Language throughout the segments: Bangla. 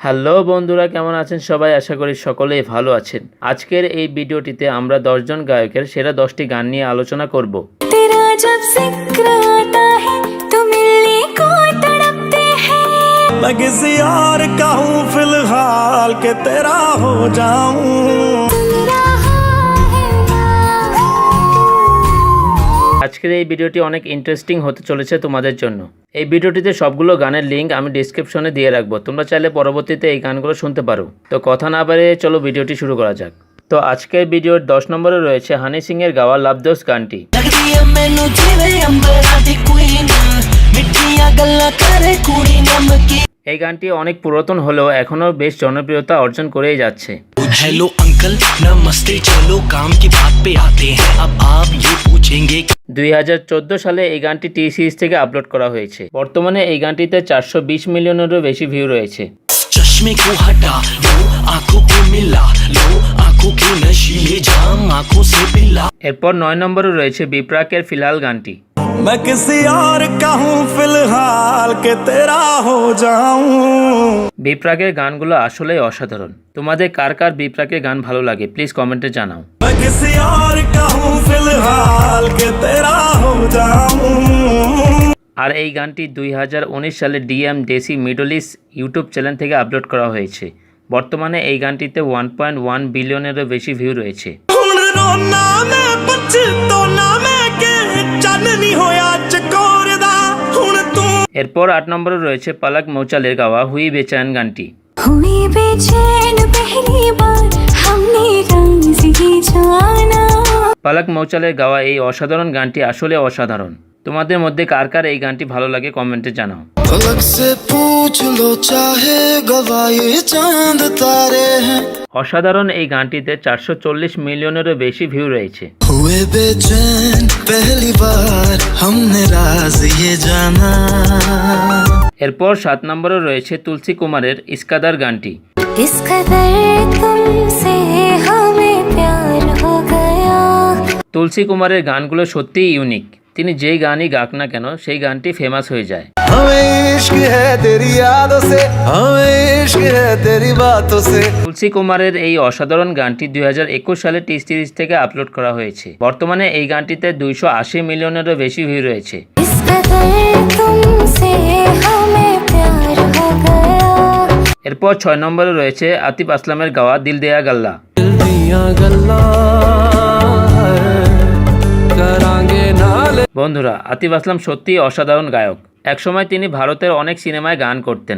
হ্যালো বন্ধুরা, কেমন আছেন সবাই? আশা করি সকলেই ভালো আছেন। আজকের এই ভিডিওটিতে আমরা 10 জন গায়কের সেরা 10টি গান নিয়ে আলোচনা করব। तेरा जब जिक्र आता है तो मिलने को तड़पते हैं। मैं किसी और का हूँ फिलहाल के तेरा हो जाऊं। আজকের এই ভিডিওটি অনেক ইন্টারেস্টিং হতে চলেছে তোমাদের জন্য। এই ভিডিওটিতে সবগুলো গানের লিঙ্ক আমি ডেসক্রিপশনে দিয়ে রাখবো, তোমরা চাইলে পরবর্তীতে এই গানগুলো শুনতে পারো। তো কথা না বাড়িয়ে চলো ভিডিওটি শুরু করা যাক। তো আজকের ভিডিওর 10 নম্বরে রয়েছে হানি সিং এর গাওয়া লাভ দোস্ত গানটি। এই গানটি অনেক পুরাতন হলেও এখনও বেশ জনপ্রিয়তা অর্জন করেই যাচ্ছে। हेलो अंकल नमस्ते चलो काम की बात पे आते हैं अब आप ये पूछेंगे 2014 সালে এই গানটি টি সিরিজ থেকে আপলোড করা হয়েছে। বর্তমানে এই গানটিতে 420 মিলিয়নেরও বেশি ভিউ রয়েছে। चश्मे को हटा लो आंखों को मिला लो आंखों के नशीले जाम आंखों से पिला। এরপর 9 নম্বরে রয়েছে বিপ্রাকের ফিলহাল গানটি। मैं किसी और का हूँ फिलहाल के तेरा हो जाऊं। বিপ্রাকের গানগুলো আসলেই অসাধারণ। তোমাদের কার কার বিপ্রাকের গান ভালো লাগে প্লিজ কমেন্টে জানাও। मैं किसी और का हूँ फिलहाल के तेरा हो जाऊं। আর এই গানটি 2019 সালে DM deci middle east YouTube channel থেকে আপলোড করা হয়েছে। বর্তমানে এই গানটিতে 1.1 বিলিয়নেরও বেশি ভিউ রয়েছে। हुण रोना मैं पछताना मैं के चांदनी होया चकोर दा हुण तू। এরপর 8 নম্বরে রয়েছে পলক মৌচালের গাওয়া হুই বেচান গানটি। हुई बेचैन पहली बार हमने राज ही जाना। পলক মৌচালের গাওয়া এই অসাধারণ গানটি আসলে অসাধারণ। তোমাদের মধ্যে কার কার এই গানটি ভালো লাগে কমেন্টে জানাও। फलक से पूछ लो चाहे गवाए चांद तारे हैं অসাধারণ এই গানটিতে 440 মিলিয়নেরও বেশি ভিউ রয়েছে। हुए बेचैन पहली बार हमने राज ये जाना। এরপর 7 নম্বরে রয়েছে তুলসী কুমারের ইস্কাদার গানটি। इस कदर तुमसे हमें प्यार हो गया। তুলসী কুমারের গানগুলো সত্যিই ইউনিক। তিনি যেই গানই গাক না কেন সেই গানটি ফেমাস হয়ে যায়। हमें इश्क है तेरी यादों से हमें इश्क है तेरी बातों से। তুলসী কুমারের এই অসাধারণ গানটি 2021 সালে টি সিরিজ থেকে আপলোড করা হয়েছে। বর্তমানে এই গানটিতে 280 মিলিয়নেরও বেশি ভিউ রয়েছে। इस कदर तुमसे हमें प्यार हो गया। এরপর 6 নম্বরে রয়েছে আতিফ আসলামের গাওয়া দিল দেয়া গাল্লা। বন্ধুরা, আতিফ আসলাম সত্যিই অসাধারণ গায়ক। একসময় তিনি ভারতের অনেক সিনেমায় গান করতেন।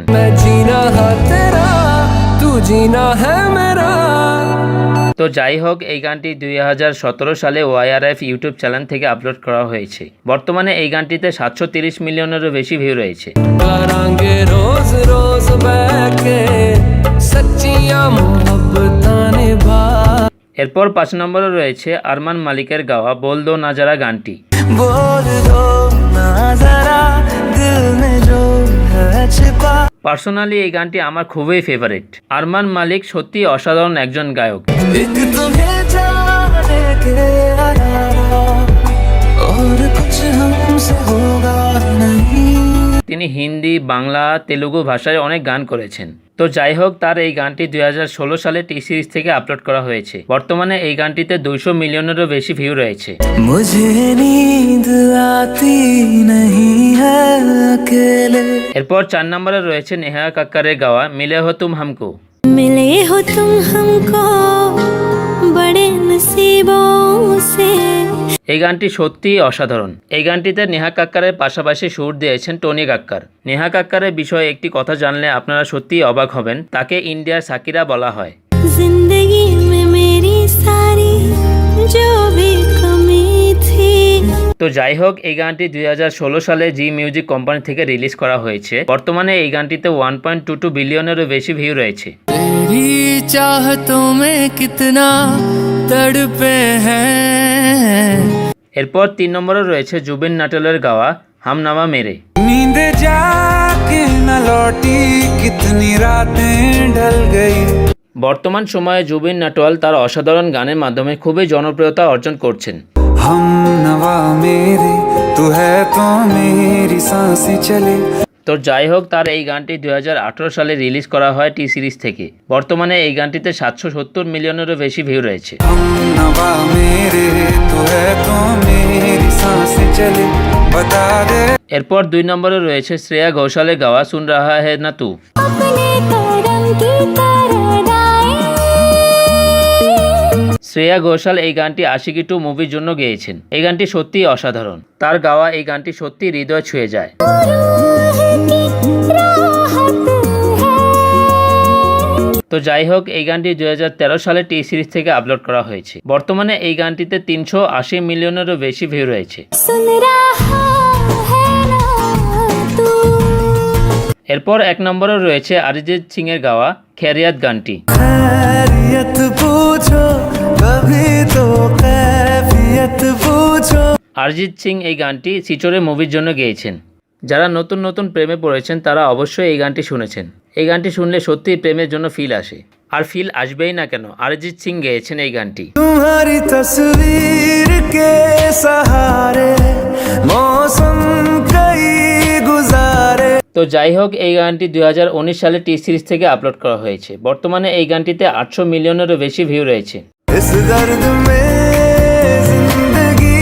তো যাই হোক, এই গানটি 2017 সালে ওয়াইআরএফ ইউটিউব চ্যানেল থেকে আপলোড করা হয়েছে। বর্তমানে এই গানটিতে 730 মিলিয়নেরও বেশি ভিউ রয়েছে। এরপর 5 নম্বরে রয়েছে আরমান মালিকের গাওয়া बोल दो ना जरा গানটি। बोल दो ना जरा दिल में जो है छिपा। পার্সোনালি এই গানটি আমার খুবই ফেভারিট। আরমান মালিক সত্যি অসাধারণ একজন গায়ক। एक तुम्हें जाने के आया और कुछ हमसे होगा नहीं। তিনি হিন্দি, বাংলা, তেলুগু ভাষায় অনেক গান করেছেন। তো যাই হোক, তার এই গানটি 2016 সালে টি সিরিজ থেকে আপলোড করা হয়েছে। বর্তমানে এই গানটিতে 200 মিলিয়নেরও বেশি ভিউ রয়েছে। मुझे नींद आती नहीं है अकेले। এরপর 4 নম্বরে রয়েছে নেহা কাক্কারের গাওয়া মিলে হো তুম হামকো। मिले हो तुम हमको बड़े नसीबों से। এই গানটি সত্যিই অসাধারণ। এই গানটিতে নেহা কাক্কারের পাশাপাশি সুর দিয়েছেন টনি কাক্কার। নেহা কাক্কারের বিষয়ে একটি কথা জানলে আপনারা সত্যিই অবাক হবেন। তাকে ইন্ডিয়ার সাকিরা বলা হয়। जिंदगी में मेरी सारी जो भी कमी थी। তো যাই হোক, এই গানটি 2016 সালে জি মিউজিক কোম্পানি থেকে রিলিজ করা হয়েছে। বর্তমানে এই গানটিতে 1.22 বিলিয়নেরও বেশি ভিউ রয়েছে। तेरी चाहतों में कितना तड़पे हैं। এরপর 3 নম্বরে রয়েছে জুবিন নটিয়ালের গাওয়া হামনামা মেরে। नींद जाके न लौटी कितनी रातें ढल गई। বর্তমান সময়ে জুবিন নটিয়াল তার অসাধারণ গানের মাধ্যমে খুবই জনপ্রিয়তা অর্জন করছেন। हम नवा मेरे तू है तो मेरी सांसें चले। তো তো যাই হোক, তার এই গানটি 2018 সালে রিলিজ করা হয় টি সিরিজ থেকে। বর্তমানে এই গানটিতে 770 মিলিয়নেরও বেশি ভিউ রয়েছে। नवा मेरे तू है तो मेरी सांसें चले बता दे। এরপর 2 নম্বরে রয়েছে শ্রেয়া ঘোষালের গাওয়া সুন রাহা হ্যায় না তু। अपने करम की तरह শ্রেয়া ঘোষাল এই গানটি আশিকি 2 মুভির জন্য গেয়েছেন। এই গানটি সত্যিই অসাধারণ। তার গাওয়া এই গানটি সত্যি হৃদয় ছুঁয়ে যায়। তো যাই হোক, এই গানটি 2013 সালে টি সিরিজ থেকে আপলোড করা হয়েছে। বর্তমানে এই গানটিতে 380 মিলিয়নেরও বেশি ভিউ রয়েছে। सुन रहा है ना तू। এরপর 1 নম্বরে রয়েছে অরিজিৎ সিং এর গাওয়া খেরিয়াত গানটি। खैरियत पूछो कभी तो कैफियत पूछो। অরিজিৎ সিং এই গানটি সিচোরে মুভির জন্য গেয়েছেন। যারা নতুন নতুন প্রেমে পড়েছেন তারা অবশ্যই এই গানটি শুনেছেন। এই গানটি শুনলে সত্যিই প্রেমের জন্য ফিল আসে। আর ফিল আসবেই না কেন, অরিজিৎ সিং গেয়েছেন এই গানটি। तुम्हारी तस्वीर के सहारे मौसम कई गुजारे। তো যাই হোক, এই গানটি 2019 সালে টি সিরিজ থেকে আপলোড করা হয়েছে। বর্তমানে এই গানটিতে 800 মিলিয়নেরও বেশি ভিউ রয়েছে। इस दर्द में जिंदगी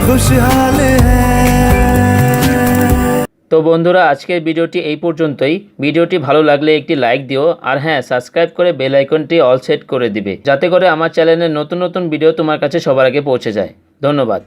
खुशहाल है। তো বন্ধুরা, আজকের ভিডিওটি এই পর্যন্তই। ভিডিওটি ভালো লাগলে একটি লাইক দিও, আর হ্যাঁ, সাবস্ক্রাইব করে বেল আইকনটি অল সেট করে দিবে, যাতে করে আমার চ্যানেলের নতুন নতুন ভিডিও তোমার কাছে সবার আগে পৌঁছে যায়। ধন্যবাদ।